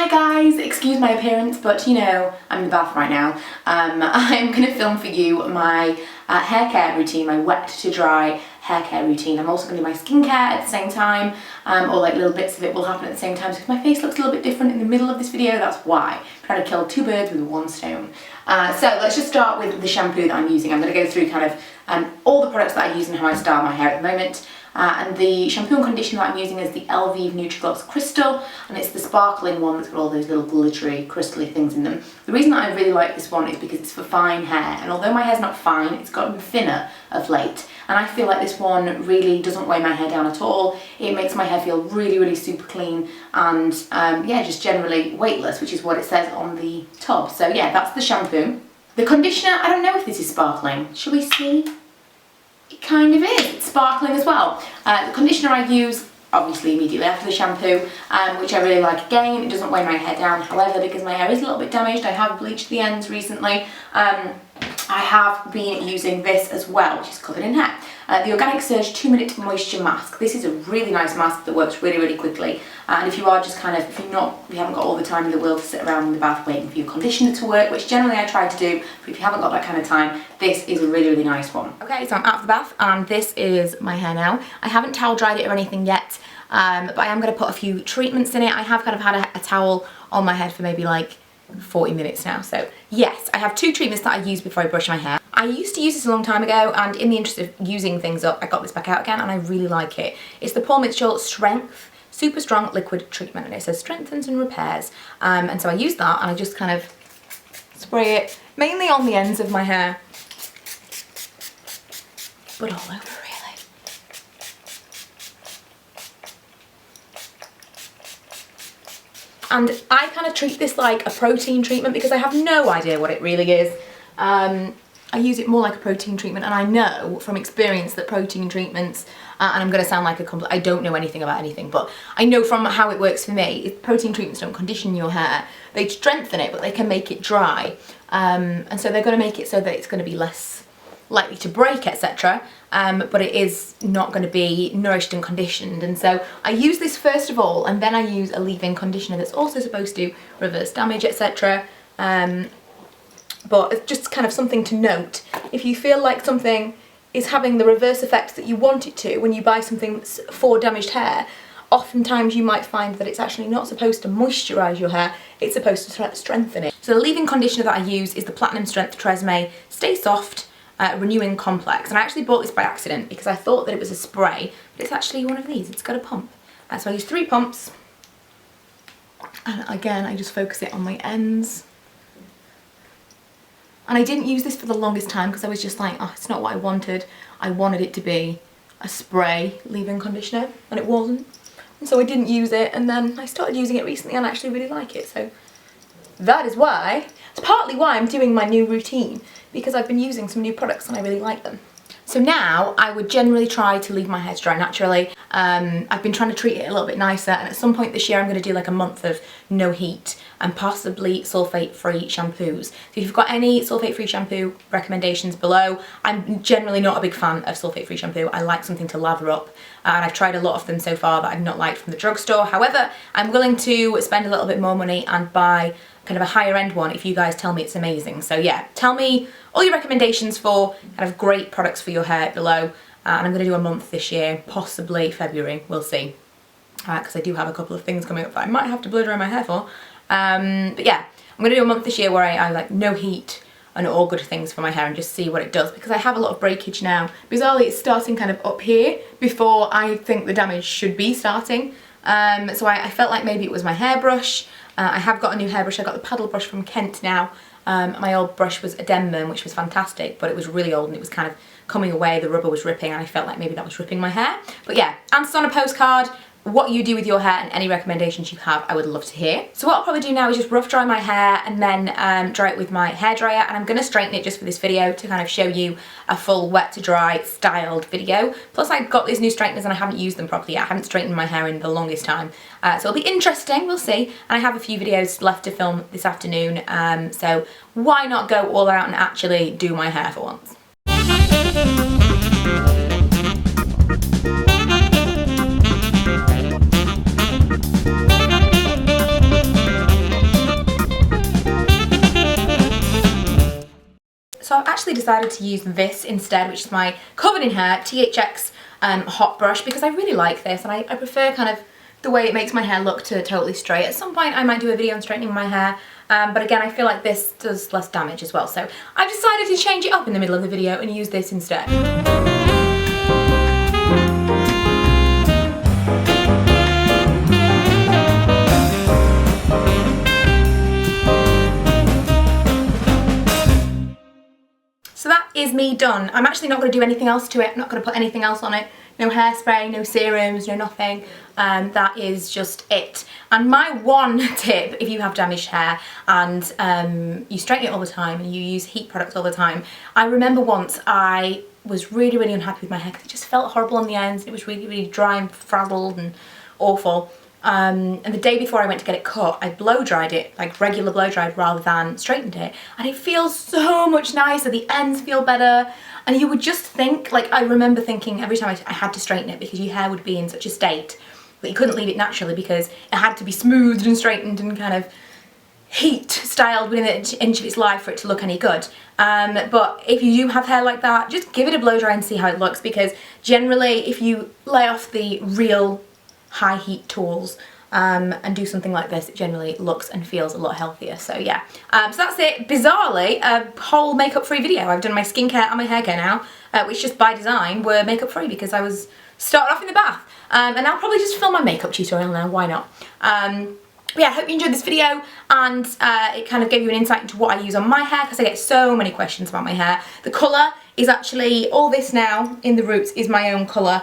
Hi guys, excuse my appearance, but you know, I'm in the bath right now. I'm going to film for you my hair care routine, my wet to dry hair care routine. I'm also going to do my skincare at the same time, or like little bits of it will happen at the same time. So if my face looks a little bit different in the middle of this video, that's why. I'm trying to kill two birds with one stone. So let's just start with the shampoo that I'm using. I'm going to go through kind of all the products that I use and how I style my hair at the moment. And the shampoo and conditioner that I'm using is the Elvive Nutrigloss Crystal, and it's the sparkling one that's got all those little glittery, crystally things in them. The reason that I really like this one is because it's for fine hair, and although my hair's not fine, it's gotten thinner of late, and I feel like this one really doesn't weigh my hair down at all. It makes my hair feel really, really super clean and yeah, just generally weightless, which is what it says on the tub. So yeah, that's the shampoo. The conditioner, I don't know if this is sparkling. Shall we see? It kind of is. It's sparkling as well. The conditioner I use, obviously immediately after the shampoo, which I really like again. It doesn't weigh my hair down. However, because my hair is a little bit damaged, I have bleached the ends recently. I have been using this as well, which is covered in hair. The Organic Surge 2-Minute Moisture Mask. This is a really nice mask that works really, really quickly. And if you are just kind of, if you haven't got all the time in the world to sit around in the bath waiting for your conditioner to work, which generally I try to do, but if you haven't got that kind of time, this is a really, really nice one. Okay, so I'm out of the bath and this is my hair now. I haven't towel dried it or anything yet, but I am going to put a few treatments in it. I have kind of had a towel on my head for maybe like 40 minutes now. So yes, I have two treatments that I use before I brush my hair. I used to use this a long time ago, and in the interest of using things up, I got this back out again and I really like it. It's the Mitchel Strength Super Strong Liquid Treatment, and it says strengthens and repairs. And so I use that and I just kind of spray it mainly on the ends of my hair, but all over really. And I kind of treat this like a protein treatment because I have no idea what it really is. I use it more like a protein treatment, and I know from experience that protein treatments, and I'm going to sound like I don't know anything about anything, but I know from how it works for me, protein treatments don't condition your hair. They strengthen it, but they can make it dry. And so they're going to make it so that it's going to be less likely to break, etc. But it is not going to be nourished and conditioned. And so I use this first of all, and then I use a leave-in conditioner that's also supposed to reverse damage, etc. But it's just kind of something to note. If you feel like something is having the reverse effects that you want it to when you buy something for damaged hair, oftentimes you might find that it's actually not supposed to moisturise your hair, it's supposed to strengthen it. So the leave-in conditioner that I use is the Platinum Strength Tresemme Stay Soft Renewing Complex. And I actually bought this by accident because I thought that it was a spray, but it's actually one of these. It's got a pump. So I use 3 pumps. And again, I just focus it on my ends. And I didn't use this for the longest time because I was just like, oh, it's not what I wanted. I wanted it to be a spray leave-in conditioner, and it wasn't. And so I didn't use it, and then I started using it recently and I actually really like it. So that is why, it's partly why I'm doing my new routine, because I've been using some new products and I really like them. So now I would generally try to leave my hair to dry naturally. I've been trying to treat it a little bit nicer, and at some point this year I'm going to do like a month of no heat and possibly sulfate-free shampoos. So if you've got any sulfate-free shampoo recommendations below, I'm generally not a big fan of sulfate-free shampoo. I like something to lather up, and I've tried a lot of them so far that I've not liked from the drugstore. However, I'm willing to spend a little bit more money and buy kind of a higher end one if you guys tell me it's amazing. So yeah, tell me all your recommendations for kind of great products for your hair below. And I'm going to do a month this year, possibly February, we'll see. Because I do have a couple of things coming up that I might have to blow dry my hair for. But yeah, I'm going to do a month this year where I like no heat and all good things for my hair and just see what it does, because I have a lot of breakage now. Bizarrely, it's starting kind of up here before I think the damage should be starting. So I felt like maybe it was my hairbrush. I have got a new hairbrush. I got the paddle brush from Kent now. My old brush was a Denman, which was fantastic, but it was really old and it was kind of coming away, the rubber was ripping, and I felt like maybe that was ripping my hair. But yeah, answers on a postcard, what you do with your hair and any recommendations you have, I would love to hear. So what I'll probably do now is just rough dry my hair and then dry it with my hairdryer, and I'm going to straighten it just for this video to kind of show you a full wet to dry styled video. Plus I've got these new straighteners and I haven't used them properly yet. I haven't straightened my hair in the longest time. So it'll be interesting, we'll see. And I have a few videos left to film this afternoon, so why not go all out and actually do my hair for once. actually decided to use this instead, which is my covered in hair THX hot brush, because I really like this, and I prefer kind of the way it makes my hair look to totally straight. At some point I might do a video on straightening my hair, but again, I feel like this does less damage as well, so I've decided to change it up in the middle of the video and use this instead. So that is me done. I'm actually not going to do anything else to it. I'm not going to put anything else on it. No hairspray, no serums, no nothing. That is just it. And my one tip, if you have damaged hair and you straighten it all the time and you use heat products all the time, I remember once I was really, really unhappy with my hair because it just felt horrible on the ends. It was really, really dry and frazzled and awful. And the day before I went to get it cut, I blow dried it, like regular blow dried rather than straightened it, and it feels so much nicer. The ends feel better, and you would just think, like, I remember thinking every time I had to straighten it because your hair would be in such a state that you couldn't leave it naturally because it had to be smoothed and straightened and kind of heat styled within an inch of its life for it to look any good. But if you do have hair like that, just give it a blow dry and see how it looks, because generally if you lay off the real high heat tools and do something like this, it generally looks and feels a lot healthier. So yeah, so that's it. Bizarrely, a whole makeup free video. I've done my skincare and my hair care now, which just by design were makeup free because I was started off in the bath, and I'll probably just film my makeup tutorial now, why not. But yeah, I hope you enjoyed this video, and it kind of gave you an insight into what I use on my hair, because I get so many questions about my hair. The colour is actually, all this now in the roots is my own colour,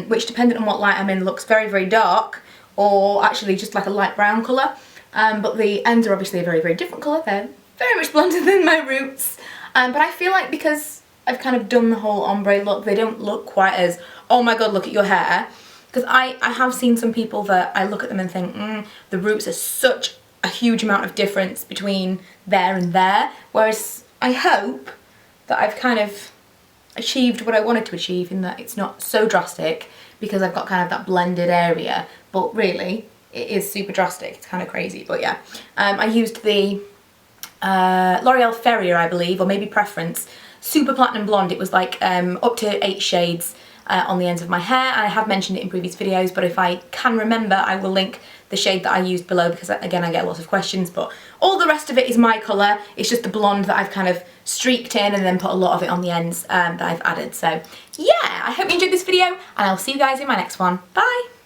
which depending on what light I'm in looks very, very dark, or actually just like a light brown colour. But the ends are obviously a very, very different colour. They're very much blonder than my roots. But I feel like because I've kind of done the whole ombre look, they don't look quite as, oh my god, look at your hair. Because I have seen some people that I look at them and think, the roots are such a huge amount of difference between there and there. Whereas I hope that I've kind of achieved what I wanted to achieve in that it's not so drastic, because I've got kind of that blended area, but really it is super drastic. It's kind of crazy, but yeah. I used the L'Oreal Ferrier, I believe, or maybe Preference Super Platinum Blonde. It was like up to 8 shades on the ends of my hair, and I have mentioned it in previous videos, but if I can remember I will link the shade that I used below, because again I get lots of questions. But all the rest of it is my colour. It's just the blonde that I've kind of streaked in and then put a lot of it on the ends that I've added. So yeah, I hope you enjoyed this video, and I'll see you guys in my next one. Bye!